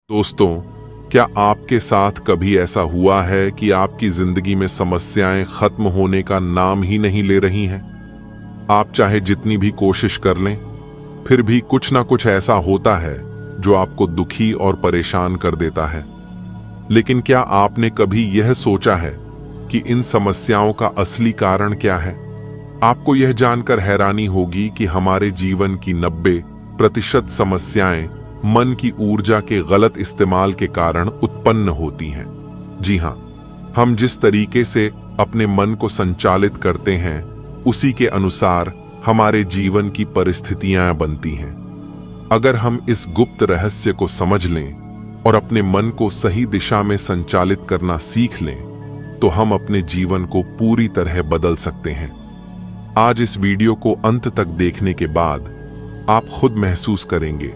दोस्तों, क्या आपके साथ कभी ऐसा हुआ है कि आपकी जिंदगी में समस्याएं खत्म होने का नाम ही नहीं ले रही हैं? आप चाहे जितनी भी कोशिश कर लें, फिर भी कुछ ना कुछ ऐसा होता है जो आपको दुखी और परेशान कर देता है। लेकिन क्या आपने कभी यह सोचा है कि इन समस्याओं का असली कारण क्या है? आपको यह जानकर हैरानी होगी कि हमारे जीवन की 90% समस्याएं मन की ऊर्जा के गलत इस्तेमाल के कारण उत्पन्न होती हैं। जी हां, हम जिस तरीके से अपने मन को संचालित करते हैं, उसी के अनुसार हमारे जीवन की परिस्थितियां बनती हैं। अगर हम इस गुप्त रहस्य को समझ लें और अपने मन को सही दिशा में संचालित करना सीख लें, तो हम अपने जीवन को पूरी तरह बदल सकते हैं। आज इस वीडियो को अंत तक देखने के बाद आप खुद महसूस करेंगे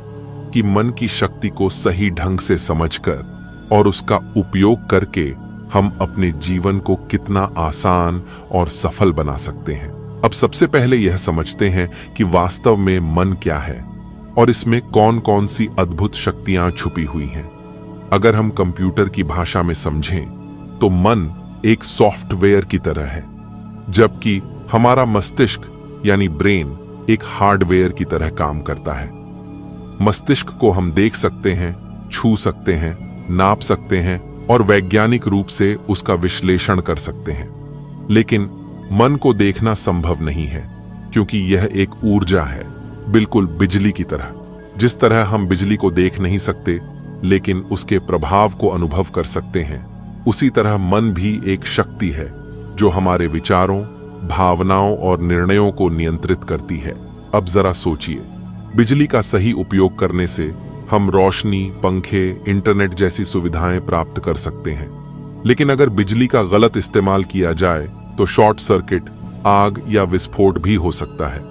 कि मन की शक्ति को सही ढंग से समझकर और उसका उपयोग करके हम अपने जीवन को कितना आसान और सफल बना सकते हैं। अब सबसे पहले यह समझते हैं कि वास्तव में मन क्या है और इसमें कौन कौन सी अद्भुत शक्तियां छुपी हुई हैं। अगर हम कंप्यूटर की भाषा में समझें तो मन एक सॉफ्टवेयर की तरह है, जबकि हमारा मस्तिष्क यानी ब्रेन एक हार्डवेयर की तरह काम करता है। मस्तिष्क को हम देख सकते हैं, छू सकते हैं, नाप सकते हैं और वैज्ञानिक रूप से उसका विश्लेषण कर सकते हैं। लेकिन मन को देखना संभव नहीं है, क्योंकि यह एक ऊर्जा है, बिल्कुल बिजली की तरह। जिस तरह हम बिजली को देख नहीं सकते लेकिन उसके प्रभाव को अनुभव कर सकते हैं, उसी तरह मन भी एक शक्ति है जो हमारे विचारों, भावनाओं और निर्णयों को नियंत्रित करती है। अब जरा सोचिए, बिजली का सही उपयोग करने से हम रोशनी, पंखे, इंटरनेट जैसी सुविधाएं प्राप्त कर सकते हैं। लेकिन अगर बिजली का गलत इस्तेमाल किया जाए तो शॉर्ट सर्किट, आग या विस्फोट भी हो सकता है।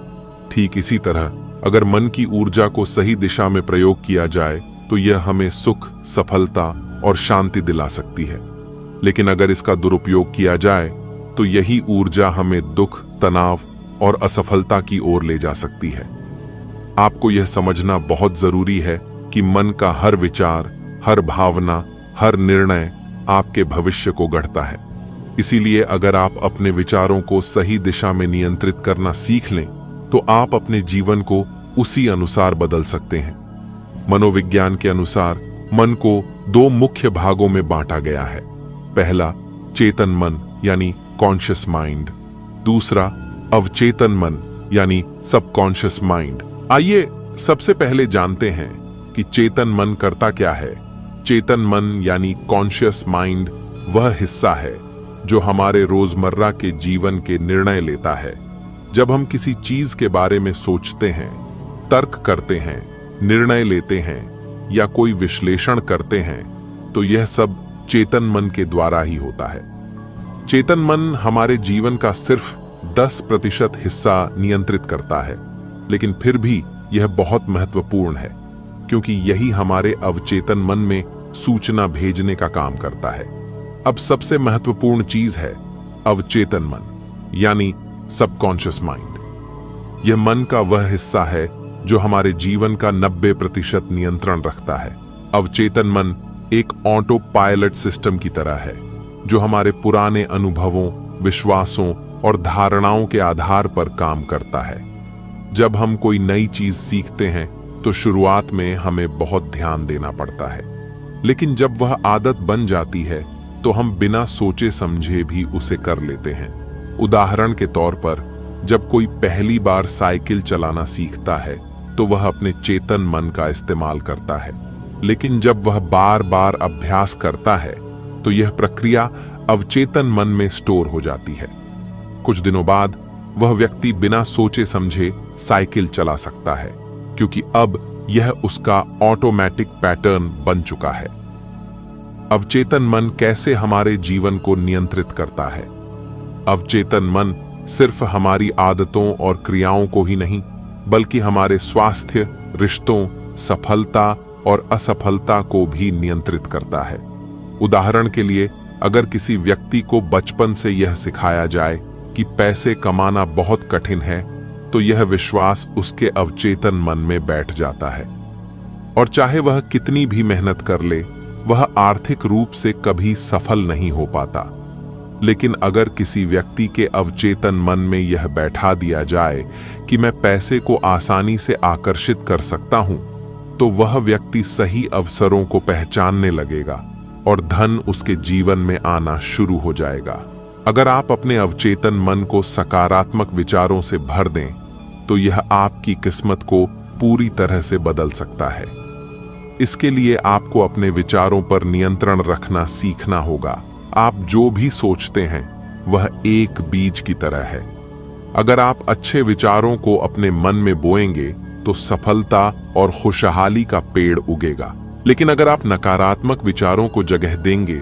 ठीक इसी तरह अगर मन की ऊर्जा को सही दिशा में प्रयोग किया जाए तो यह हमें सुख, सफलता और शांति दिला सकती है। लेकिन अगर इसका दुरुपयोग किया जाए तो यही ऊर्जा हमें दुख, तनाव और असफलता की ओर ले जा सकती है। आपको यह समझना बहुत जरूरी है कि मन का हर विचार, हर भावना, हर निर्णय आपके भविष्य को गढ़ता है। इसीलिए अगर आप अपने विचारों को सही दिशा में नियंत्रित करना सीख लें तो आप अपने जीवन को उसी अनुसार बदल सकते हैं। मनोविज्ञान के अनुसार मन को 2 मुख्य भागों में बांटा गया है। पहला चेतन मन यानी कॉन्शियस माइंड, दूसरा अवचेतन मन यानी सबकॉन्शियस माइंड। आइए सबसे पहले जानते हैं कि चेतन मन करता क्या है। चेतन मन यानी कॉन्शियस माइंड वह हिस्सा है जो हमारे रोजमर्रा के जीवन के निर्णय लेता है। जब हम किसी चीज के बारे में सोचते हैं, तर्क करते हैं, निर्णय लेते हैं या कोई विश्लेषण करते हैं, तो यह सब चेतन मन के द्वारा ही होता है। चेतन मन हमारे जीवन का सिर्फ 10% हिस्सा नियंत्रित करता है, लेकिन फिर भी यह बहुत महत्वपूर्ण है, क्योंकि यही हमारे अवचेतन मन में सूचना भेजने का काम करता है। अब सबसे महत्वपूर्ण चीज है अवचेतन मन यानी सबकॉन्शियस माइंड। यह मन का वह हिस्सा है जो हमारे जीवन का 90% नियंत्रण रखता है। अवचेतन मन एक ऑटो पायलट सिस्टम की तरह है जो हमारे पुराने अनुभवों, विश्वासों और धारणाओं के आधार पर काम करता है। जब हम कोई नई चीज सीखते हैं तो शुरुआत में हमें बहुत ध्यान देना पड़ता है, लेकिन जब वह आदत बन जाती है तो हम बिना सोचे समझे भी उसे कर लेते हैं। उदाहरण के तौर पर जब कोई पहली बार साइकिल चलाना सीखता है तो वह अपने चेतन मन का इस्तेमाल करता है, लेकिन जब वह बार बार अभ्यास करता है तो यह प्रक्रिया अवचेतन मन में स्टोर हो जाती है। कुछ दिनों बाद वह व्यक्ति बिना सोचे समझे साइकिल चला सकता है, क्योंकि अब यह उसका ऑटोमेटिक पैटर्न बन चुका है। अवचेतन मन कैसे हमारे जीवन को नियंत्रित करता है? अवचेतन मन सिर्फ हमारी आदतों और क्रियाओं को ही नहीं, बल्कि हमारे स्वास्थ्य, रिश्तों, सफलता और असफलता को भी नियंत्रित करता है। उदाहरण के लिए, अगर किसी व्यक्ति को बचपन से यह सिखाया जाए कि पैसे कमाना बहुत कठिन है, तो यह विश्वास उसके अवचेतन मन में बैठ जाता है। और चाहे वह कितनी भी मेहनत कर ले, वह आर्थिक रूप से कभी सफल नहीं हो पाता। लेकिन अगर किसी व्यक्ति के अवचेतन मन में यह बैठा दिया जाए कि मैं पैसे को आसानी से आकर्षित कर सकता हूं, तो वह व्यक्ति सही अवसरों को पहचानने लगेगा और धन उसके जीवन में आना शुरू हो जाएगा। अगर आप अपने अवचेतन मन को सकारात्मक विचारों से भर दें, तो यह आपकी किस्मत को पूरी तरह से बदल सकता है। इसके लिए आपको अपने विचारों पर नियंत्रण रखना सीखना होगा। आप जो भी सोचते हैं वह एक बीज की तरह है। अगर आप अच्छे विचारों को अपने मन में बोएंगे तो सफलता और खुशहाली का पेड़ उगेगा। लेकिन अगर आप नकारात्मक विचारों को जगह देंगे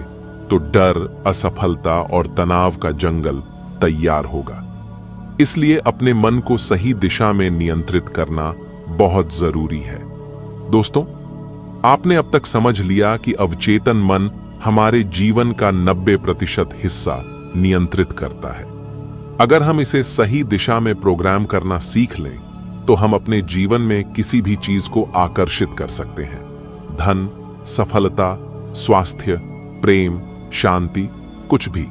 तो डर, असफलता और तनाव का जंगल तैयार होगा। इसलिए अपने मन को सही दिशा में नियंत्रित करना बहुत जरूरी है। दोस्तों, आपने अब तक समझ लिया कि अवचेतन मन हमारे जीवन का 90% हिस्सा नियंत्रित करता है। अगर हम इसे सही दिशा में प्रोग्राम करना सीख लें, तो हम अपने जीवन में किसी भी चीज को आकर्षित कर सकते हैं। धन, सफलता, स्वास्थ्य, प्रेम, शांति, कुछ भी।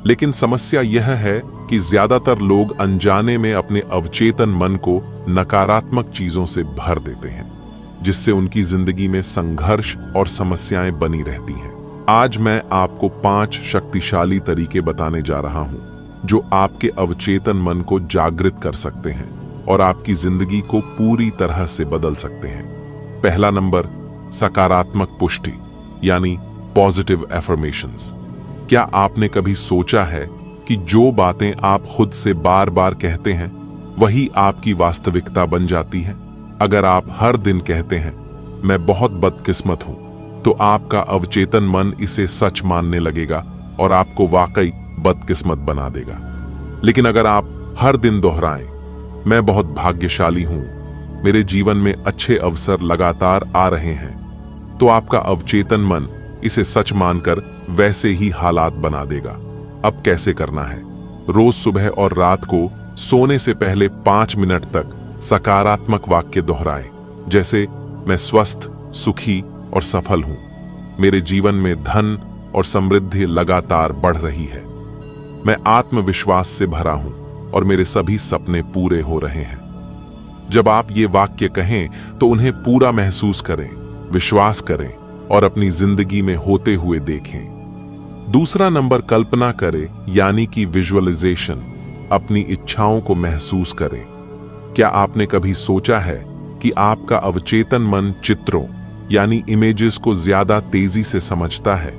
लेकिन समस्या यह है कि ज्यादातर लोग अनजाने में अपने अवचेतन मन को नकारात्मक चीजों से भर देते हैं, जिससे उनकी जिंदगी में संघर्ष और समस्याएं बनी रहती हैं। आज मैं आपको 5 शक्तिशाली तरीके बताने जा रहा हूं, जो आपके अवचेतन मन को जागृत कर सकते हैं और आपकी जिंदगी को पूरी तरह से बदल सकते हैं। पहला नंबर, सकारात्मक पुष्टि यानी पॉजिटिव एफर्मेशंस। क्या आपने कभी सोचा है कि जो बातें आप खुद से बार बार कहते हैं वही आपकी वास्तविकता बन जाती है? अगर आप हर दिन कहते हैं मैं बहुत बदकिस्मत हूं, तो आपका अवचेतन मन इसे सच मानने लगेगा और आपको वाकई बदकिस्मत बना देगा। लेकिन अगर आप हर दिन दोहराएं मैं बहुत भाग्यशाली हूं, मेरे जीवन में अच्छे अवसर लगातार आ रहे हैं, तो आपका अवचेतन मन इसे सच मानकर वैसे ही हालात बना देगा। अब कैसे करना है? रोज सुबह और रात को सोने से पहले 5 मिनट तक सकारात्मक वाक्य दोहराएं, जैसे मैं स्वस्थ, सुखी और सफल हूं, मेरे जीवन में धन और समृद्धि लगातार बढ़ रही है, मैं आत्मविश्वास से भरा हूं और मेरे सभी सपने पूरे हो रहे हैं। जब आप ये वाक्य कहें तो उन्हें पूरा महसूस करें, विश्वास करें और अपनी जिंदगी में होते हुए देखें। दूसरा नंबर, कल्पना करें यानी कि विजुअलाइजेशन। अपनी इच्छाओं को महसूस करें। क्या आपने कभी सोचा है कि आपका अवचेतन मन चित्रों यानी इमेजेस को ज्यादा तेजी से समझता है?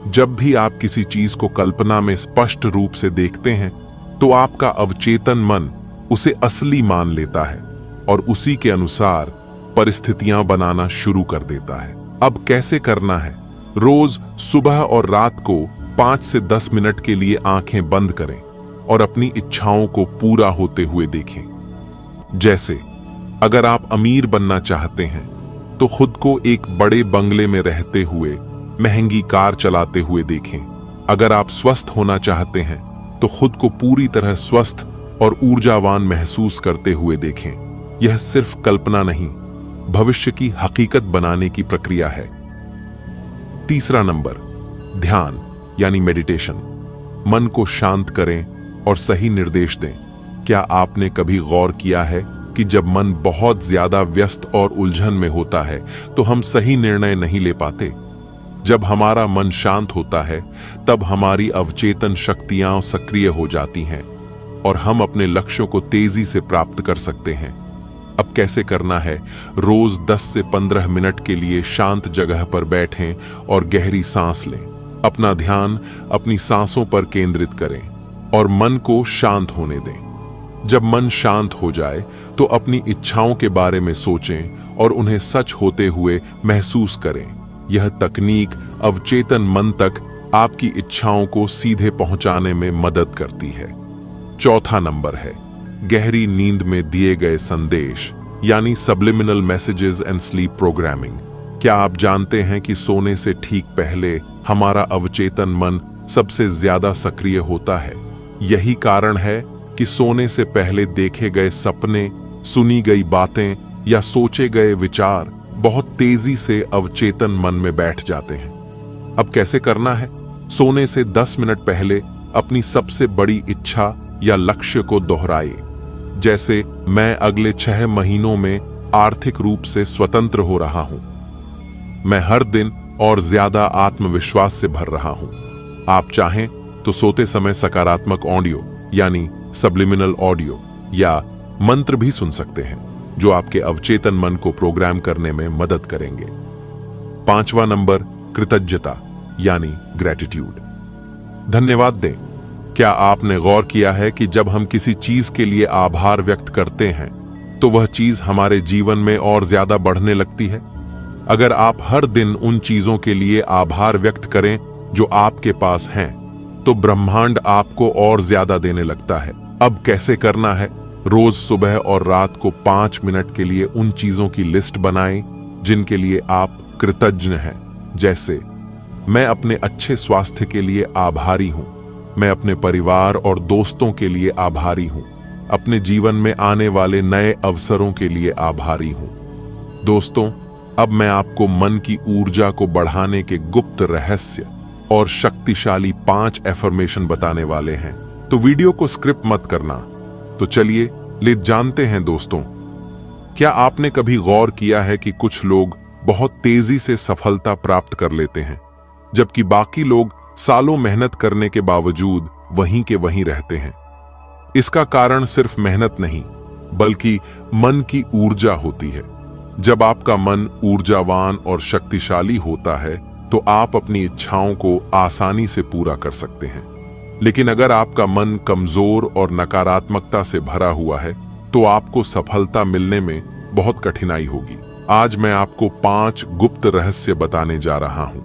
जब भी आप किसी चीज को कल्पना में स्पष्ट रूप से देखते हैं, तो आपका अवचेतन मन उसे असली मान लेता है और उसी के अनुसार परिस्थितियां बनाना शुरू कर देता है। अब कैसे करना है? रोज सुबह और रात को 5 से 10 मिनट के लिए आंखें बंद करें और अपनी इच्छाओं को पूरा होते हुए देखें। जैसे अगर आप अमीर बनना चाहते हैं तो खुद को एक बड़े बंगले में रहते हुए महंगी कार चलाते हुए देखें। अगर आप स्वस्थ होना चाहते हैं तो खुद को पूरी तरह स्वस्थ और ऊर्जावान महसूस करते हुए देखें। यह सिर्फ कल्पना नहीं, भविष्य की हकीकत बनाने की प्रक्रिया है। तीसरा नंबर, ध्यान यानी मेडिटेशन। मन को शांत करें और सही निर्देश दें। क्या आपने कभी गौर किया है कि जब मन बहुत ज्यादा व्यस्त और उलझन में होता है तो हम सही निर्णय नहीं ले पाते? जब हमारा मन शांत होता है तब हमारी अवचेतन शक्तियां सक्रिय हो जाती हैं और हम अपने लक्ष्यों को तेजी से प्राप्त कर सकते हैं। अब कैसे करना है? रोज 10 से 15 मिनट के लिए शांत जगह पर बैठें और गहरी सांस लें। अपना ध्यान अपनी सांसों पर केंद्रित करें और मन को शांत होने दें। जब मन शांत हो जाए तो अपनी इच्छाओं के बारे में सोचें और उन्हें सच होते हुए महसूस करें। यह तकनीक अवचेतन मन तक आपकी इच्छाओं को सीधे पहुंचाने में मदद करती है। चौथा नंबर है गहरी नींद में दिए गए संदेश यानी subliminal messages and sleep programming. क्या आप जानते हैं कि सोने से ठीक पहले हमारा अवचेतन मन सबसे ज्यादा सक्रिय होता है? यही कारण है कि सोने से पहले देखे गए सपने, सुनी गई बातें या सोचे गए विचार बहुत तेजी से अवचेतन मन में बैठ जाते हैं। अब कैसे करना है? सोने से 10 मिनट पहले अपनी सबसे बड़ी इच्छा या लक्ष्य को दोहराइए। जैसे, मैं अगले 6 महीनों में आर्थिक रूप से स्वतंत्र हो रहा हूं। मैं हर दिन और ज्यादा आत्मविश्वास से भर रहा हूं। आप चाहें तो सोते समय सकारात्मक ऑडियो यानी सब्लिमिनल ऑडियो या मंत्र भी सुन सकते हैं, जो आपके अवचेतन मन को प्रोग्राम करने में मदद करेंगे। 5वां नंबर, कृतज्ञता यानी ग्रेटिट्यूड। धन्यवाद दें। क्या आपने गौर किया है कि जब हम किसी चीज के लिए आभार व्यक्त करते हैं तो वह चीज हमारे जीवन में और ज्यादा बढ़ने लगती है? अगर आप हर दिन उन चीजों के लिए आभार व्यक्त करें जो आपके पास हैं, तो ब्रह्मांड आपको और ज्यादा देने लगता है। अब कैसे करना है? रोज सुबह और रात को 5 मिनट के लिए उन चीजों की लिस्ट बनाएं जिनके लिए आप कृतज्ञ हैं। जैसे, मैं अपने अच्छे स्वास्थ्य के लिए आभारी हूं। मैं अपने परिवार और दोस्तों के लिए आभारी हूं। अपने जीवन में आने वाले नए अवसरों के लिए आभारी हूं। दोस्तों, अब मैं आपको मन की ऊर्जा को बढ़ाने के गुप्त रहस्य और शक्तिशाली 5 एफर्मेशन बताने वाले हैं, तो वीडियो को स्क्रिप्ट मत करना। तो चलिए ले जानते हैं दोस्तों। क्या आपने कभी गौर किया है कि कुछ लोग बहुत तेजी से सफलता प्राप्त कर लेते हैं, जबकि बाकी लोग सालों मेहनत करने के बावजूद वहीं के वहीं रहते हैं? इसका कारण सिर्फ मेहनत नहीं, बल्कि मन की ऊर्जा होती है। जब आपका मन ऊर्जावान और शक्तिशाली होता है, तो आप अपनी इच्छाओं को आसानी से पूरा कर सकते हैं। लेकिन अगर आपका मन कमजोर और नकारात्मकता से भरा हुआ है, तो आपको सफलता मिलने में बहुत कठिनाई होगी। आज मैं आपको 5 गुप्त रहस्य बताने जा रहा हूं,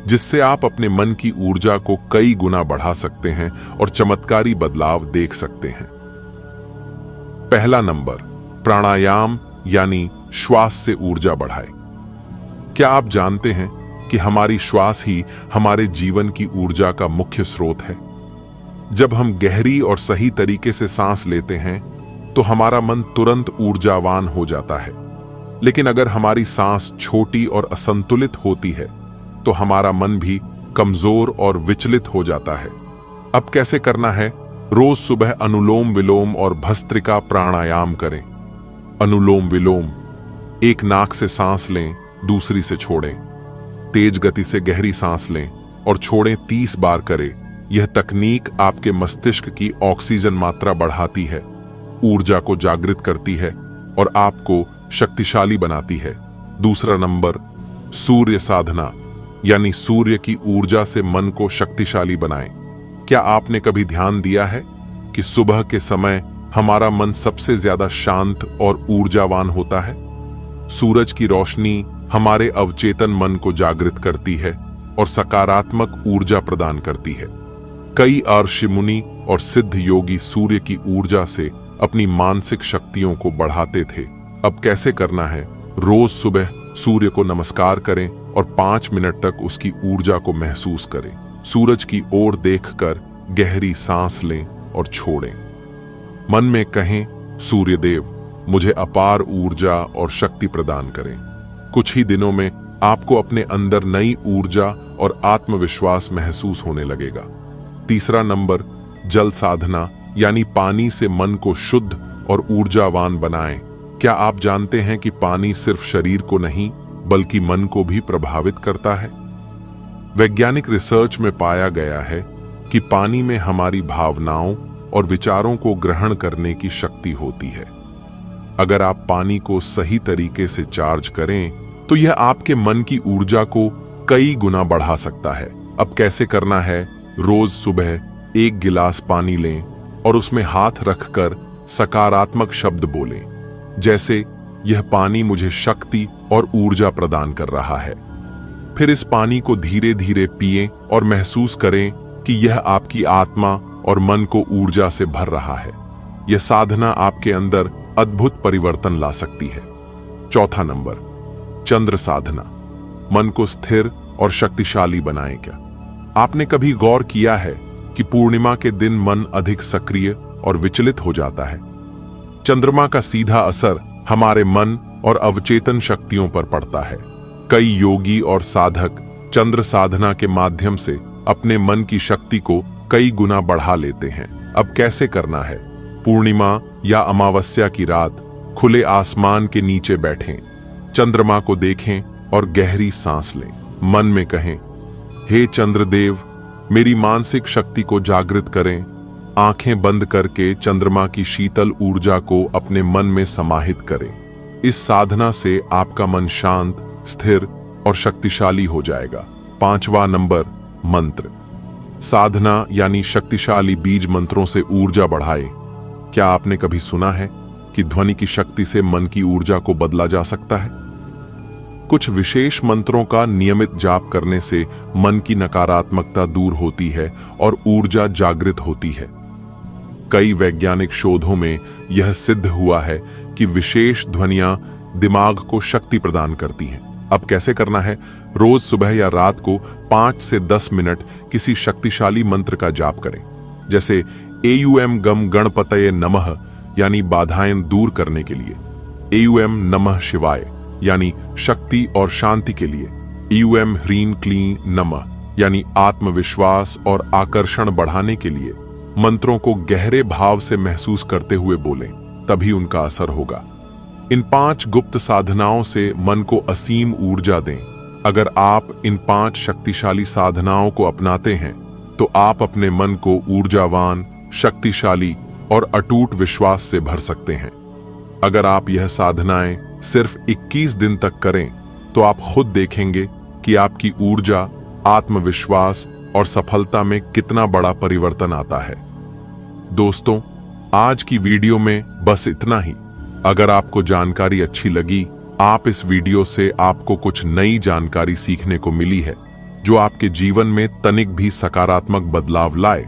जिससे आप अपने मन की ऊर्जा को कई गुना बढ़ा सकते हैं और चमत्कारी बदलाव देख सकते हैं। पहला नंबर, प्राणायाम यानी श्वास से ऊर्जा बढ़ाए। क्या आप जानते हैं कि हमारी श्वास ही हमारे जीवन की ऊर्जा का मुख्य स्रोत है? जब हम गहरी और सही तरीके से सांस लेते हैं, तो हमारा मन तुरंत ऊर्जावान हो जाता है। लेकिन अगर हमारी सांस छोटी और असंतुलित होती है, तो हमारा मन भी कमजोर और विचलित हो जाता है। अब कैसे करना है? रोज सुबह अनुलोम विलोम और भस्त्रिका प्राणायाम करें। अनुलोम विलोम, एक नाक से सांस लें, दूसरी से छोड़ें। तेज गति से गहरी सांस लें और छोड़ें 30 बार करें। यह तकनीक आपके मस्तिष्क की ऑक्सीजन मात्रा बढ़ाती है, ऊर्जा को जागृत करती है और आपको शक्तिशाली बनाती है। दूसरा नंबर, सूर्य साधना यानी सूर्य की ऊर्जा से मन को शक्तिशाली बनाएं। क्या आपने कभी ध्यान दिया है कि सुबह के समय हमारा मन सबसे ज्यादा शांत और ऊर्जावान होता है? सूरज की रोशनी हमारे अवचेतन मन को जागृत करती है और सकारात्मक ऊर्जा प्रदान करती है। कई ऋषि मुनि और सिद्ध योगी सूर्य की ऊर्जा से अपनी मानसिक शक्तियों को बढ़ाते थे। अब कैसे करना है? रोज सुबह सूर्य को नमस्कार करें और 5 मिनट तक उसकी ऊर्जा को महसूस करें। सूरज की ओर देखकर गहरी सांस लें और छोड़ें। मन में कहें, सूर्यदेव मुझे अपार ऊर्जा और शक्ति प्रदान करें। कुछ ही दिनों में आपको अपने अंदर नई ऊर्जा और आत्मविश्वास महसूस होने लगेगा। तीसरा नंबर, जल साधना यानी पानी से मन को शुद्ध और ऊर्जावान बनाएं। क्या आप जानते हैं कि पानी सिर्फ शरीर को नहीं, बल्कि मन को भी प्रभावित करता है? वैज्ञानिक रिसर्च में पाया गया है कि पानी में हमारी भावनाओं और विचारों को ग्रहण करने की शक्ति होती है। अगर आप पानी को सही तरीके से चार्ज करें, तो यह आपके मन की ऊर्जा को कई गुना बढ़ा सकता है। अब कैसे करना है? रोज सुबह 1 गिलास पानी लें और उसमें हाथ रखकर सकारात्मक शब्द बोलें, जैसे, यह पानी मुझे शक्ति और ऊर्जा प्रदान कर रहा है। फिर इस पानी को धीरे धीरे पिएं और महसूस करें कि यह आपकी आत्मा और मन को ऊर्जा से भर रहा है। यह साधना आपके अंदर अद्भुत परिवर्तन ला सकती है। चौथा नंबर, चंद्र साधना, मन को स्थिर और शक्तिशाली बनाएं। क्या आपने कभी गौर किया है कि पूर्णिमा के दिन मन अधिक सक्रिय और विचलित हो जाता है? चंद्रमा का सीधा असर हमारे मन और अवचेतन शक्तियों पर पड़ता है। कई योगी और साधक चंद्र साधना के माध्यम से अपने मन की शक्ति को कई गुना बढ़ा लेते हैं। अब कैसे करना है? पूर्णिमा या अमावस्या की रात खुले आसमान के नीचे बैठें, चंद्रमा को देखें और गहरी सांस लें। मन में कहें, हे चंद्रदेव, मेरी मानसिक शक्ति को जागृत करें। आंखें बंद करके चंद्रमा की शीतल ऊर्जा को अपने मन में समाहित करें। इस साधना से आपका मन शांत, स्थिर और शक्तिशाली हो जाएगा। 5वां नंबर, मंत्र। साधना यानी शक्तिशाली बीज मंत्रों से ऊर्जा बढ़ाए। क्या आपने कभी सुना है कि ध्वनि की शक्ति से मन की ऊर्जा को बदला जा सकता है? कुछ विशेष मंत्रों का नियमित जाप करने से मन की नकारात्मकता दूर होती है और ऊर्जा जागृत होती है। कई वैज्ञानिक शोधों में यह सिद्ध हुआ है कि विशेष ध्वनियां दिमाग को शक्ति प्रदान करती हैं। अब कैसे करना है? रोज सुबह या रात को 5 से 10 मिनट किसी शक्तिशाली मंत्र का जाप करें। जैसे एयूएम गम गणपतये नमः यानी बाधाएं दूर करने के लिए, एयूएम नमः शिवाय यानी शक्ति और शांति के लिए, एयूएम ह्रीं क्लीं नमः यानी आत्मविश्वास और आकर्षण बढ़ाने के लिए। मंत्रों को गहरे भाव से महसूस करते हुए बोलें, तभी उनका असर होगा। इन 5 गुप्त साधनाओं से मन को असीम ऊर्जा दें। अगर आप इन 5 शक्तिशाली साधनाओं को अपनाते हैं तो आप अपने मन को ऊर्जावान, शक्तिशाली और अटूट विश्वास से भर सकते हैं। अगर आप यह साधनाएं सिर्फ 21 दिन तक करें तो आप खुद देखेंगे कि आपकी ऊर्जा, आत्मविश्वास और सफलता में कितना बड़ा परिवर्तन आता है। दोस्तों, आज की वीडियो में बस इतना ही। अगर आपको जानकारी अच्छी लगी, आप इस वीडियो से आपको कुछ नई जानकारी सीखने को मिली है जो आपके जीवन में तनिक भी सकारात्मक बदलाव लाए,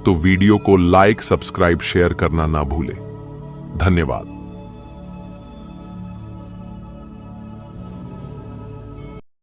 तो वीडियो को लाइक, सब्सक्राइब, शेयर करना ना भूलें। धन्यवाद।